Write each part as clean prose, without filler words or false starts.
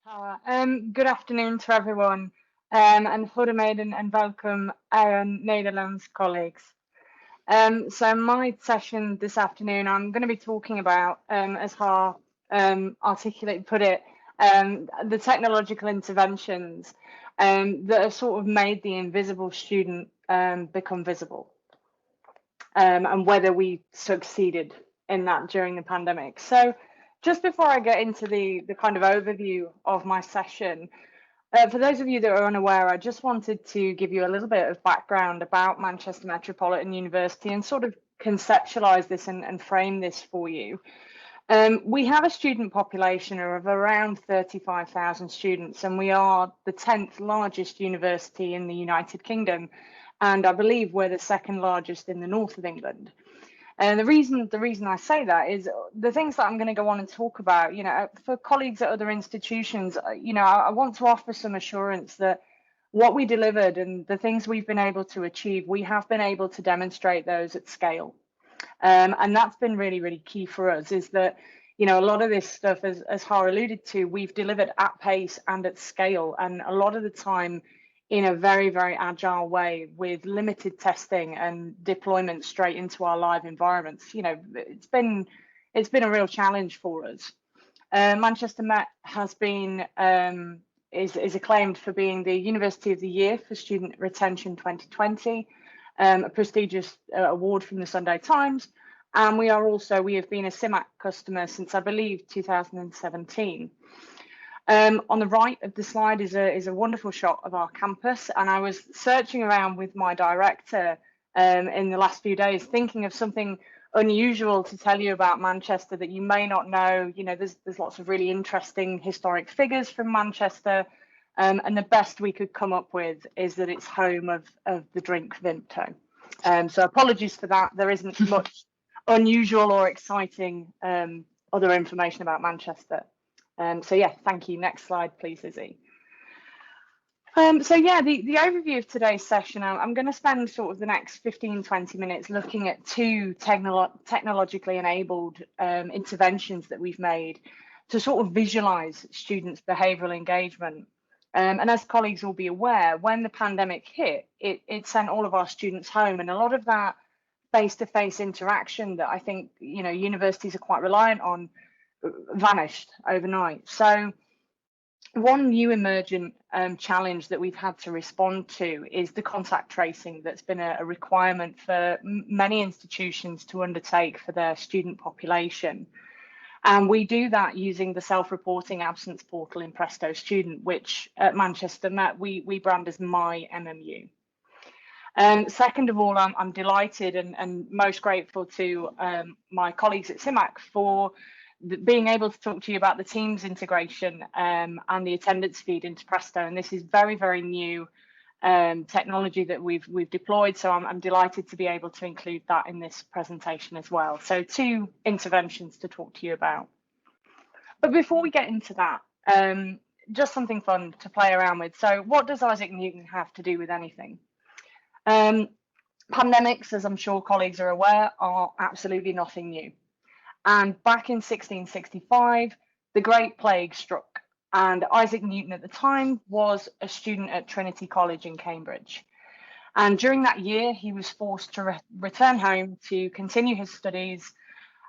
Good afternoon to everyone, and goedemiddag and welcome our Nederlands colleagues. So my session this afternoon, I'm going to be talking about, as Har articulate put it, the technological interventions that have sort of made the invisible student become visible, and whether we succeeded in that during the pandemic. So just before I get into the kind of overview of my session, for those of you that are unaware, I just wanted to give you a little bit of background about Manchester Metropolitan University and sort of conceptualize this and frame this for you. We have a student population of around 35,000 students, and we are the 10th largest university in the United Kingdom, and I believe we're the second largest in the north of England. And the reason I say that is the things that I'm going to go on and talk about, for colleagues at other institutions, I want to offer some assurance that what we delivered and the things we've been able to achieve, we have been able to demonstrate those at scale. And that's been really, really key for us, is that, a lot of this stuff, as Har alluded to, we've delivered at pace and at scale, and a lot of the time in a very, very agile way with limited testing and deployment straight into our live environments. It's been a real challenge for us. Manchester Met has been is acclaimed for being the University of the Year for Student Retention 2020, a prestigious award from the Sunday Times, and we have been a Simac customer since, I believe, 2017. On the right of the slide is a wonderful shot of our campus, and I was searching around with my director in the last few days, thinking of something unusual to tell you about Manchester that you may not know. There's lots of really interesting historic figures from Manchester, and the best we could come up with is that it's home of the drink Vimto. So apologies for that. There isn't much unusual or exciting other information about Manchester. So yeah, thank you. Next slide, please, Izzy. So yeah, the overview of today's session, I'm going to spend sort of the next 15-20 minutes looking at two technologically enabled interventions that we've made to sort of visualize students' behavioral engagement. And as colleagues will be aware, when the pandemic hit, it sent all of our students home, and a lot of that face-to-face interaction that I think universities are quite reliant on vanished overnight. So one new emergent challenge that we've had to respond to is the contact tracing that's been a requirement for many institutions to undertake for their student population. And we do that using the self-reporting absence portal in Presto Student, which at Manchester Met we brand as My MMU. Second of all, I'm delighted and most grateful to my colleagues at Simac for being able to talk to you about the Teams integration and the attendance feed into Presto. And this is very, very new technology that we've deployed. So I'm delighted to be able to include that in this presentation as well. So two interventions to talk to you about. But before we get into that, just something fun to play around with. So what does Isaac Newton have to do with anything? Pandemics, as I'm sure colleagues are aware, are absolutely nothing new. And back in 1665, the Great Plague struck, and Isaac Newton at the time was a student at Trinity College in Cambridge. And during that year, he was forced to return home to continue his studies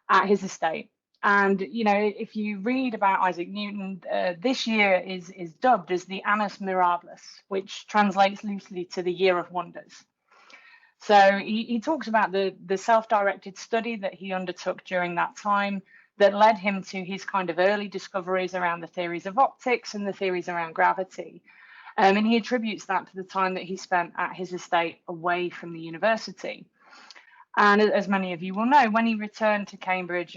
at his estate. And, if you read about Isaac Newton, this year is dubbed as the Annus Mirabilis, which translates loosely to the Year of Wonders. So he talks about the self-directed study that he undertook during that time that led him to his kind of early discoveries around the theories of optics and the theories around gravity. And he attributes that to the time that he spent at his estate away from the university. And as many of you will know, when he returned to Cambridge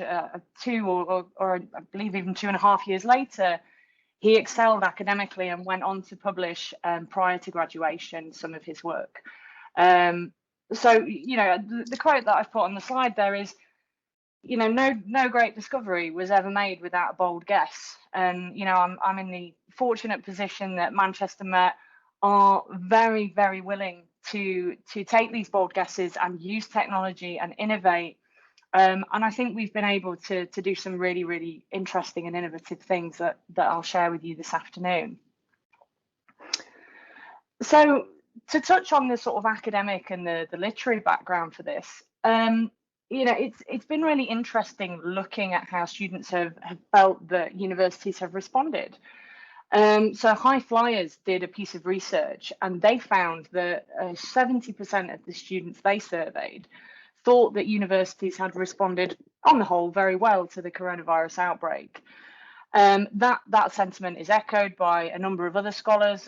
2 or I believe even 2.5 years later, he excelled academically and went on to publish prior to graduation some of his work. So, the quote that I've put on the slide there is, no great discovery was ever made without a bold guess. And, I'm in the fortunate position that Manchester Met are very, very willing to take these bold guesses and use technology and innovate And I think we've been able to do some really, really interesting and innovative things that I'll share with you this afternoon. So to touch on the sort of academic and the literary background for this, you know, it's been really interesting looking at how students have felt that universities have responded. So High Flyers did a piece of research, and they found that 70% of the students they surveyed thought that universities had responded, on the whole, very well to the coronavirus outbreak. That sentiment is echoed by a number of other scholars,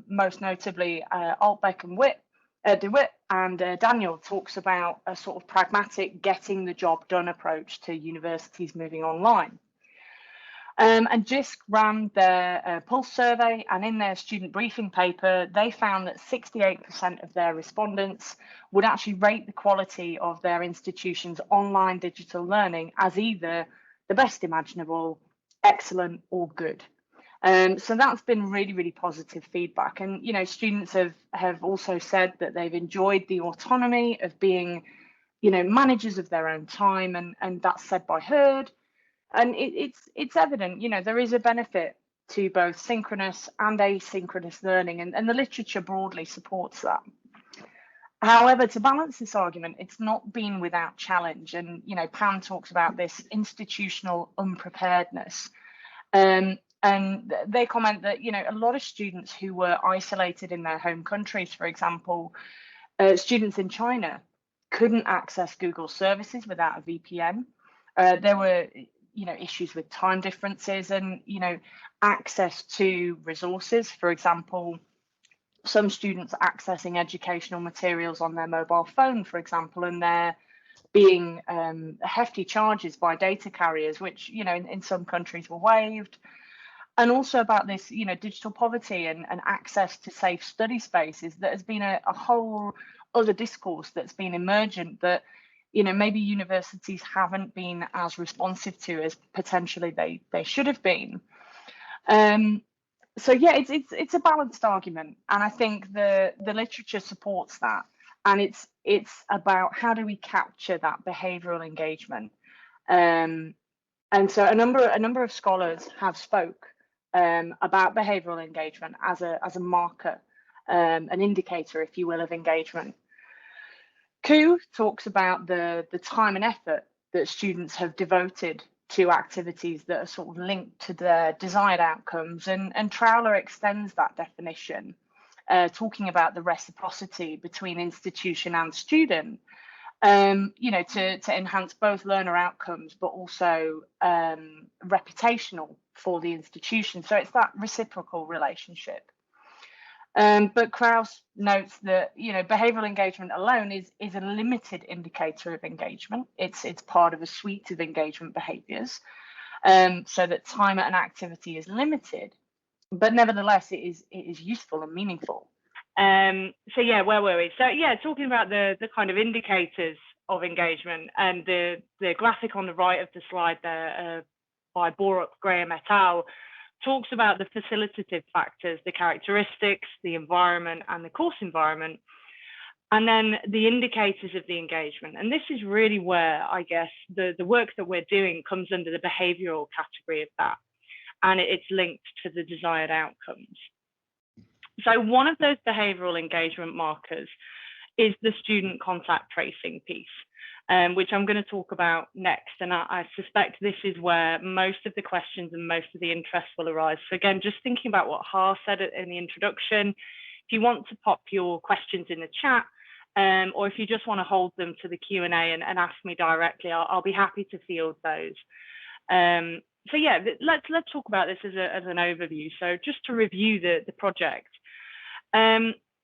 most notably Altbeck and DeWitt, and Daniel talks about a sort of pragmatic getting the job done approach to universities moving online. And JISC ran their Pulse survey, and in their student briefing paper, they found that 68% of their respondents would actually rate the quality of their institution's online digital learning as either the best imaginable, excellent, or good. So that's been really, really positive feedback. And, you know, students have also said that they've enjoyed the autonomy of being, you know, managers of their own time, and that's said by Heard. And it's evident, you know, there is a benefit to both synchronous and asynchronous learning, and the literature broadly supports that. However, to balance this argument, it's not been without challenge. And, you know, Pam talks about this institutional unpreparedness. And they comment that, you know, a lot of students who were isolated in their home countries, for example, students in China couldn't access Google services without a VPN. There were, you know, issues with time differences and, you know, access to resources. For example, some students accessing educational materials on their mobile phone, for example, and they're being hefty charges by data carriers, which, you know, in some countries were waived. And also about this, you know, digital poverty and access to safe study spaces. That has been a whole other discourse that's been emergent that, you know, maybe universities haven't been as responsive to as potentially they should have been. So yeah, it's a balanced argument, and I think the literature supports that, and it's about how do we capture that behavioural engagement. And so a number of scholars have spoke about behavioural engagement as a marker, an indicator, if you will, of engagement. Ku talks about the time and effort that students have devoted to activities that are sort of linked to their desired outcomes, and Trowler extends that definition, talking about the reciprocity between institution and student, you know, to enhance both learner outcomes, but also reputational for the institution. So it's that reciprocal relationship. But Krauss notes that, you know, behavioural engagement alone is a limited indicator of engagement. It's part of a suite of engagement behaviours, so that time at an activity is limited, but nevertheless it is useful and meaningful. So yeah, where were we? So yeah, talking about the kind of indicators of engagement, and the graphic on the right of the slide there by Borup, Graham et al. Talks about the facilitative factors, the characteristics, the environment, and the course environment, and then the indicators of the engagement. And this is really where, I guess, the work that we're doing comes under the behavioural category of that, and it's linked to the desired outcomes. So one of those behavioural engagement markers is the student contact tracing piece, which I'm going to talk about next. And I suspect this is where most of the questions and most of the interest will arise. So again, just thinking about what Ha said in the introduction, if you want to pop your questions in the chat, or if you just want to hold them to the Q&A and ask me directly, I'll be happy to field those. So yeah, let's talk about this as an overview. So just to review the project.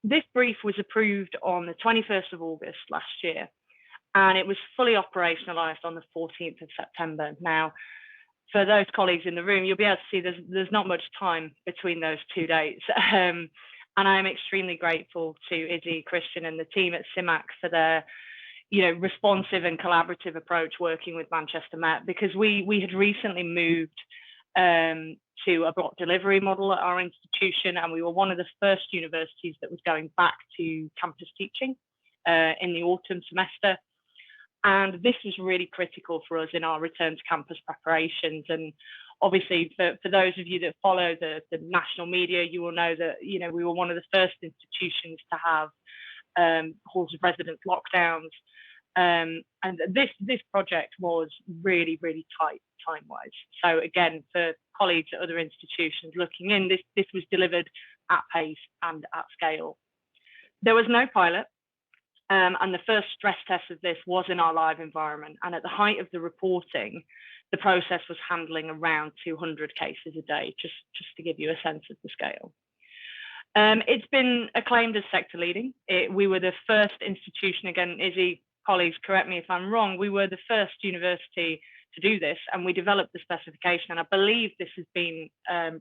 This brief was approved on the 21st of August last year, and it was fully operationalized on the 14th of September. Now, for those colleagues in the room, you'll be able to see there's not much time between those two dates. And I am extremely grateful to Izzy, Christian, and the team at Simac for their, you know, responsive and collaborative approach working with Manchester Met, because we had recently moved to a block delivery model at our institution, and we were one of the first universities that was going back to campus teaching in the autumn semester. And this was really critical for us in our return to campus preparations. And obviously, for those of you that follow the national media, you will know that, you know, we were one of the first institutions to have halls of residence lockdowns. And this project was really, really tight time-wise. So again, for colleagues at other institutions looking in, this was delivered at pace and at scale. There was no pilot. And the first stress test of this was in our live environment. And at the height of the reporting, the process was handling around 200 cases a day, just to give you a sense of the scale. It's been acclaimed as sector leading. We were the first institution, again, Izzy, colleagues, correct me if I'm wrong, we were the first university to do this, and we developed the specification. And I believe this has been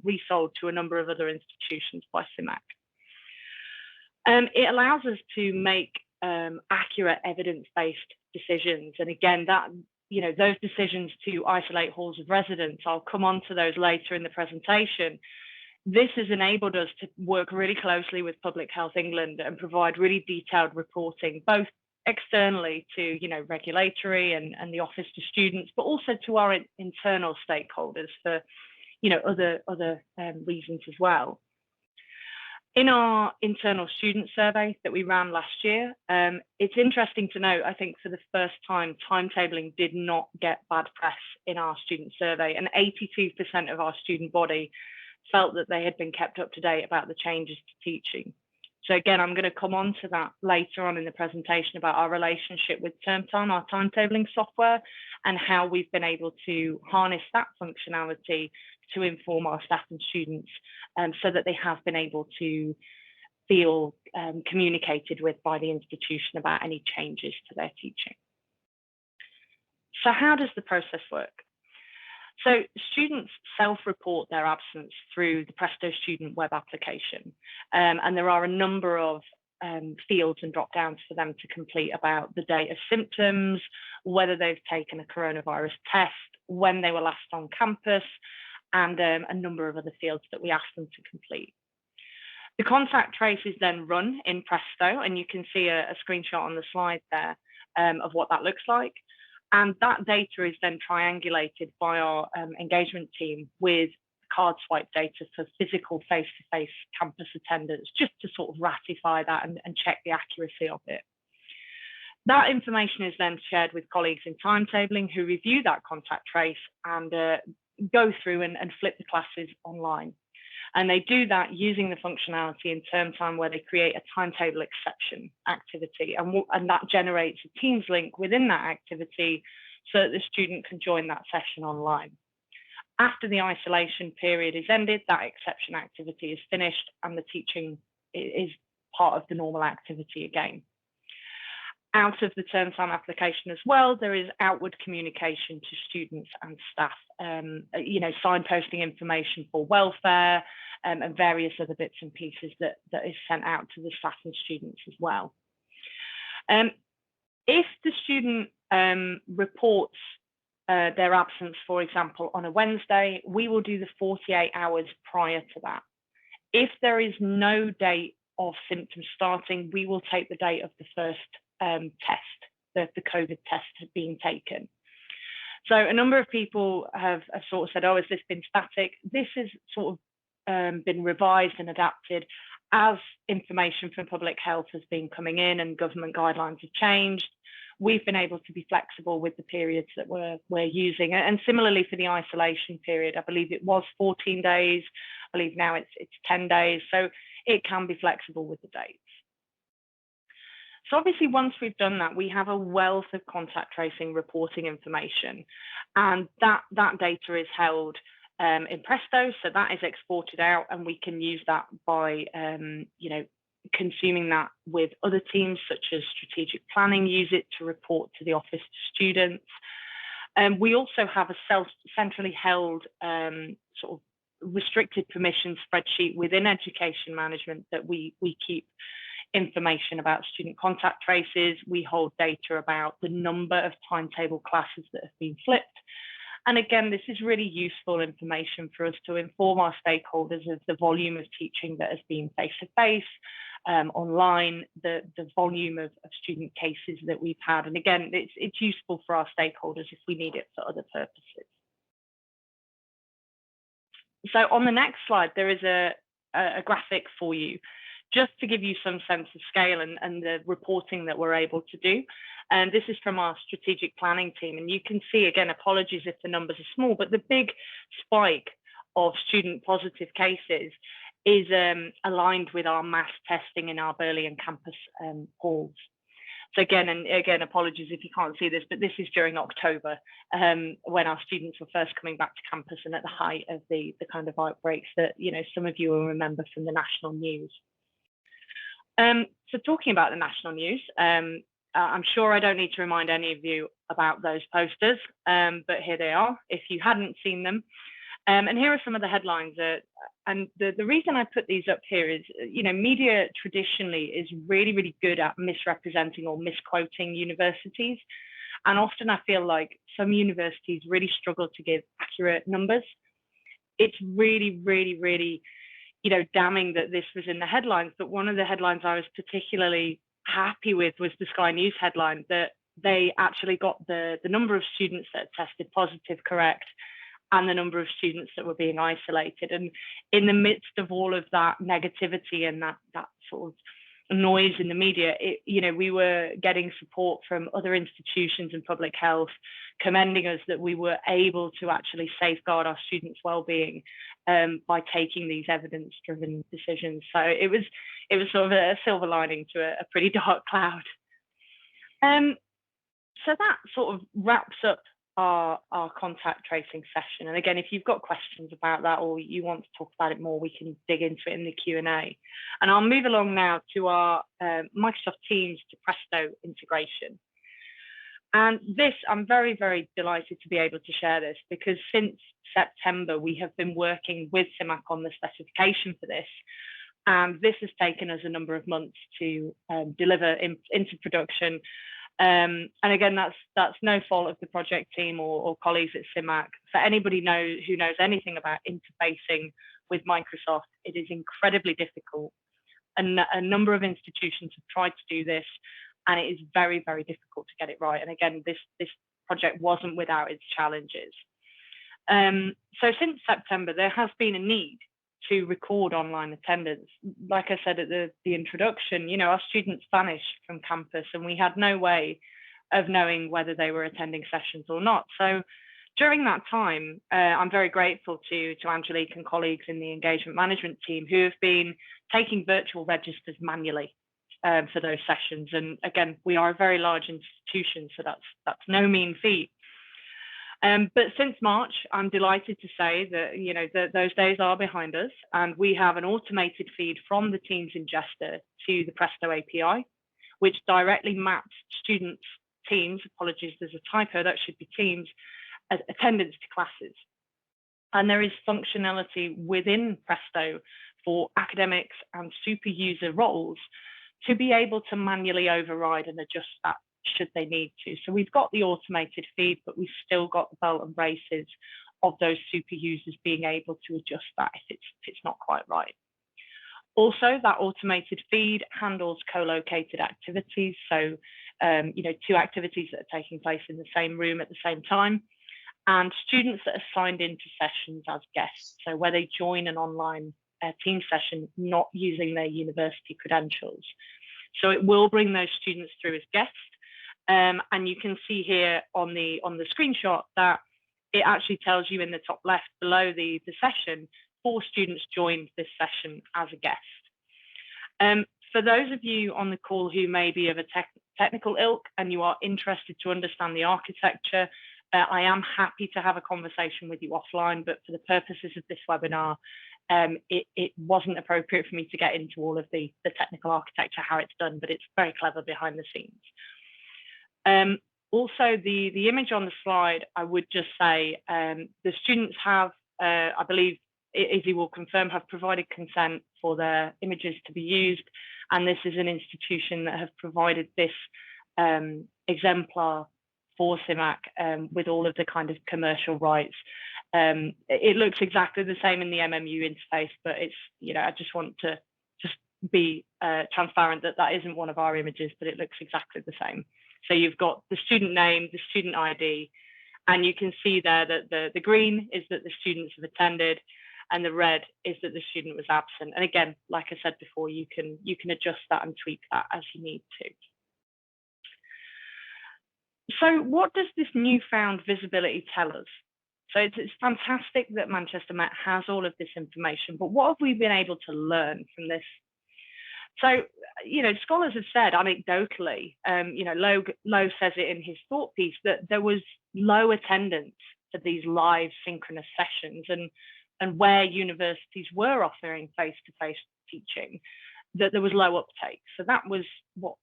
resold to a number of other institutions by Simac. It allows us to make accurate evidence-based decisions. And again, that, you know, those decisions to isolate halls of residence, I'll come on to those later in the presentation. This has enabled us to work really closely with Public Health England and provide really detailed reporting, both externally to, you know, regulatory and the office to students, but also to our internal stakeholders for, you know, other reasons as well. In our internal student survey that we ran last year, it's interesting to note, I think for the first time, timetabling did not get bad press in our student survey, and 82% of our student body felt that they had been kept up to date about the changes to teaching. So again, I'm going to come on to that later on in the presentation about our relationship with TermTime, our timetabling software, and how we've been able to harness that functionality to inform our staff and students, so that they have been able to feel communicated with by the institution about any changes to their teaching. So how does the process work? So students self-report their absence through the Presto student web application, and there are a number of fields and drop downs for them to complete about the date of symptoms, whether they've taken a coronavirus test, when they were last on campus, and a number of other fields that we ask them to complete. The contact trace is then run in Presto, and you can see a screenshot on the slide there of what that looks like. And that data is then triangulated by our engagement team with card swipe data for physical face-to-face campus attendance, just to sort of ratify that and check the accuracy of it. That information is then shared with colleagues in timetabling who review that contact trace and go through and flip the classes online. And they do that using the functionality in TermTime where they create a timetable exception activity, and that generates a Teams link within that activity so that the student can join that session online. After the isolation period is ended, that exception activity is finished and the teaching is part of the normal activity again. Out of the TermTime application as well, there is outward communication to students and staff, you know, signposting information for welfare and various other bits and pieces that is sent out to the staff and students as well. If the student reports their absence, for example, on a Wednesday, we will do the 48 hours prior to that. If there is no date of symptoms starting, we will take the date of the first test, the COVID test has been taken. So a number of people have sort of said, oh, has this been static? This has sort of been revised and adapted as information from public health has been coming in and government guidelines have changed. We've been able to be flexible with the periods that we're using. And similarly for the isolation period, I believe it was 14 days. I believe now it's 10 days. So it can be flexible with the dates. So obviously, once we've done that, we have a wealth of contact tracing reporting information, and that data is held in Presto. So that is exported out, and we can use that by, you know, consuming that with other teams such as strategic planning, use it to report to the office to students. We also have a centrally held sort of restricted permission spreadsheet within education management that we keep information about student contact traces. We hold data about the number of timetable classes that have been flipped. And again, this is really useful information for us to inform our stakeholders of the volume of teaching that has been face-to-face, online, the volume of student cases that we've had. And again, it's useful for our stakeholders if we need it for other purposes. So on the next slide, there is a graphic for you, just to give you some sense of scale and the reporting that we're able to do. And this is from our strategic planning team. And you can see, again, apologies if the numbers are small, but the big spike of student positive cases is aligned with our mass testing in our Burley and campus halls. So again, apologies if you can't see this, but this is during October, when our students were first coming back to campus and at the height of the kind of outbreaks that, you know, some of you will remember from the national news. So talking about the national news, I'm sure I don't need to remind any of you about those posters, but here they are if you hadn't seen them. And here are some of the headlines. And the reason I put these up here is, you know, media traditionally is really, really good at misrepresenting or misquoting universities. And often I feel like some universities really struggle to give accurate numbers. It's really, really, really, you know, damning that this was in the headlines. But one of the headlines I was particularly happy with was the Sky News headline that they actually got the number of students that tested positive correct and the number of students that were being isolated. And in the midst of all of that negativity and that sort of noise in the media, you know, we were getting support from other institutions in public health, commending us that we were able to actually safeguard our students' well-being by taking these evidence-driven decisions. So it was sort of a silver lining to a pretty dark cloud. So that sort of wraps up our contact tracing session. And again, if you've got questions about that or you want to talk about it more, we can dig into it in the Q&A. And I'll move along now to our Microsoft Teams to Presto integration. And this, I'm very, very delighted to be able to share this, because since September, we have been working with Simac on the specification for this. And this has taken us a number of months to deliver into production. And again, that's no fault of the project team or colleagues at Simac. For anybody who knows anything about interfacing with Microsoft, it is incredibly difficult. And a number of institutions have tried to do this, and it is very, very difficult to get it right. And again, this project wasn't without its challenges. So since September, there has been a need to record online attendance. Like I said at the introduction, you know, our students vanished from campus and we had no way of knowing whether they were attending sessions or not. So during that time, I'm very grateful to Angelique and colleagues in the engagement management team who have been taking virtual registers manually for those sessions. And again, we are a very large institution, so that's no mean feat. But since March, I'm delighted to say that, you know, those days are behind us, and we have an automated feed from the Teams ingester to the Presto API, which directly maps students' Teams, apologies, there's a typo, that should be Teams, attendance to classes. And there is functionality within Presto for academics and super user roles to be able to manually override and adjust that should they need to. So we've got the automated feed, but we've still got the belt and braces of those super users being able to adjust that if it's not quite right. Also, that automated feed handles co-located activities. So, you know, two activities that are taking place in the same room at the same time, and students that are signed into sessions as guests. So where they join an online team session, not using their university credentials. So it will bring those students through as guests. And you can see here on the screenshot that it actually tells you in the top left below the session, 4 students joined this session as a guest. For those of you on the call who may be of a technical ilk and you are interested to understand the architecture, I am happy to have a conversation with you offline, but for the purposes of this webinar, it wasn't appropriate for me to get into all of the technical architecture, how it's done, but it's very clever behind the scenes. Also, the image on the slide, I would just say the students have, I believe, Izzy will confirm, have provided consent for their images to be used. And this is an institution that have provided this exemplar for Simac with all of the kind of commercial rights. It looks exactly the same in the MMU interface, but it's, you know, I just want to be transparent that that isn't one of our images, but it looks exactly the same. So you've got the student name, the student ID, and you can see there that the green is that the students have attended, and the red is that the student was absent. And again, like I said before, you can adjust that and tweak that as you need to. So what does this newfound visibility tell us? So it's fantastic that Manchester Met has all of this information, but what have we been able to learn from this? So, scholars have said anecdotally, Lowe says it in his thought piece, that there was low attendance for these live synchronous sessions, and where universities were offering face-to-face teaching, that there was low uptake. So that was what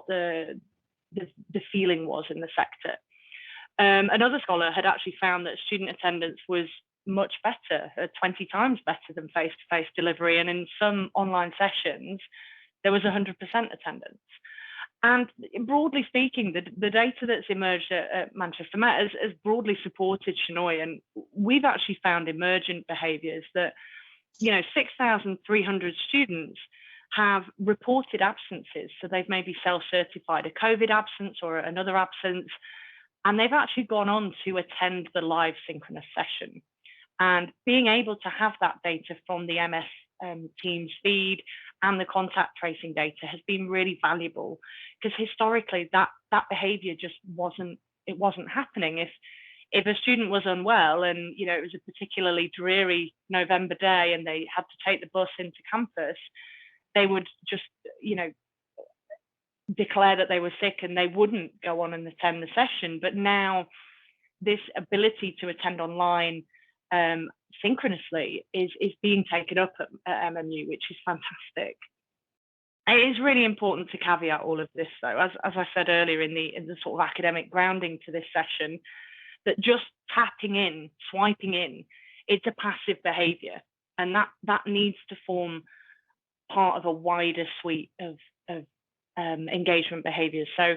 the feeling was in the sector. Another scholar had actually found that student attendance was much better, 20 times better than face-to-face delivery. And in some online sessions, there was 100% attendance. And broadly speaking, the data that's emerged at Manchester Met has broadly supported Shenoy. And we've actually found emergent behaviours that, 6,300 students have reported absences. So they've maybe self-certified a COVID absence or another absence, and they've actually gone on to attend the live synchronous session. And being able to have that data from the MS Teams feed and the contact tracing data has been really valuable, because historically that behaviour just wasn't happening. If a student was unwell and it was a particularly dreary November day and they had to take the bus into campus, they would just declare that they were sick and they wouldn't go on and attend the session. But now this ability to attend online synchronously is being taken up at MMU, which is fantastic. It is really important to caveat all of this, though, as I said earlier in the sort of academic grounding to this session, that just tapping in, swiping in, it's a passive behaviour, and that needs to form part of a wider suite of engagement behaviours. So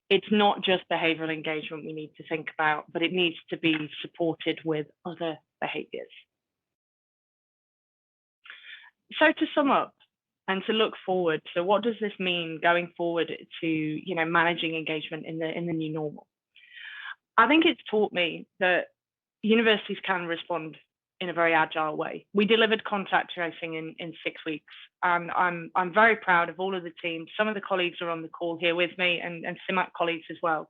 it's not just behavioural engagement we need to think about, but it needs to be supported with other behaviours. So to sum up and to look forward, so what does this mean going forward to managing engagement in the new normal? I think it's taught me that universities can respond in a very agile way. We delivered contact tracing in 6 weeks, and I'm very proud of all of the team. Some of the colleagues are on the call here with me, and Simac colleagues as well.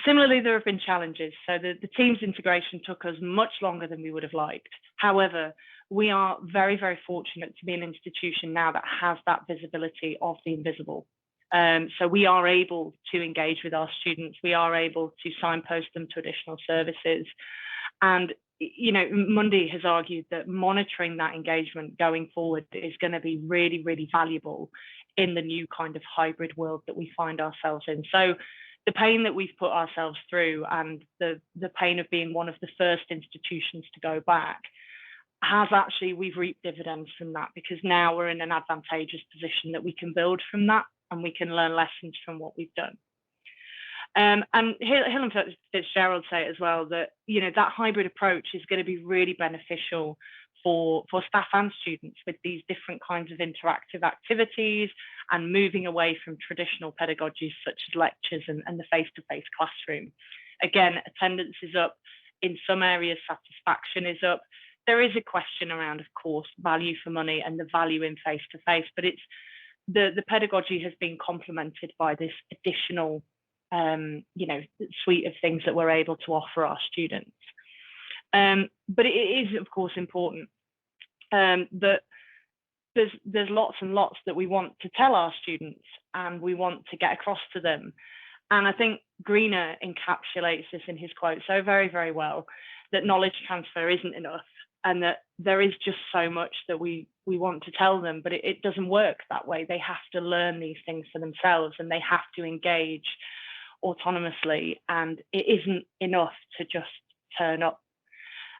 Similarly, there have been challenges. So the Teams integration took us much longer than we would have liked. However, we are very, very fortunate to be an institution now that has that visibility of the invisible. So we are able to engage with our students. We are able to signpost them to additional services. And Mundi has argued that monitoring that engagement going forward is going to be really, really valuable in the new kind of hybrid world that we find ourselves in. So the pain that we've put ourselves through and the pain of being one of the first institutions to go back has actually, we've reaped dividends from that, because now we're in an advantageous position that we can build from that and we can learn lessons from what we've done. And Helen Fitzgerald say as well that that hybrid approach is going to be really beneficial for staff and students with these different kinds of interactive activities and moving away from traditional pedagogies such as lectures and the face-to-face classroom. Again, attendance is up. In some areas, satisfaction is up. There is a question around, of course, value for money and the value in face-to-face, but it's the pedagogy has been complemented by this additional suite of things that we're able to offer our students. But it is, of course, important that there's lots and lots that we want to tell our students and we want to get across to them. And I think Greener encapsulates this in his quote so very, very well, that knowledge transfer isn't enough and that there is just so much that we want to tell them, but it doesn't work that way. They have to learn these things for themselves and they have to engage autonomously, and it isn't enough to just turn up.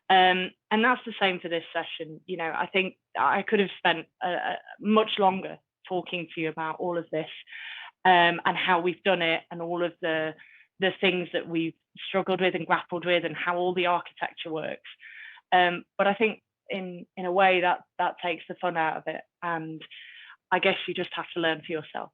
And that's the same for this session. I think I could have spent much longer talking to you about all of this and how we've done it and all of the things that we've struggled with and grappled with and how all the architecture works. But I think in a way that takes the fun out of it. And I guess you just have to learn for yourself.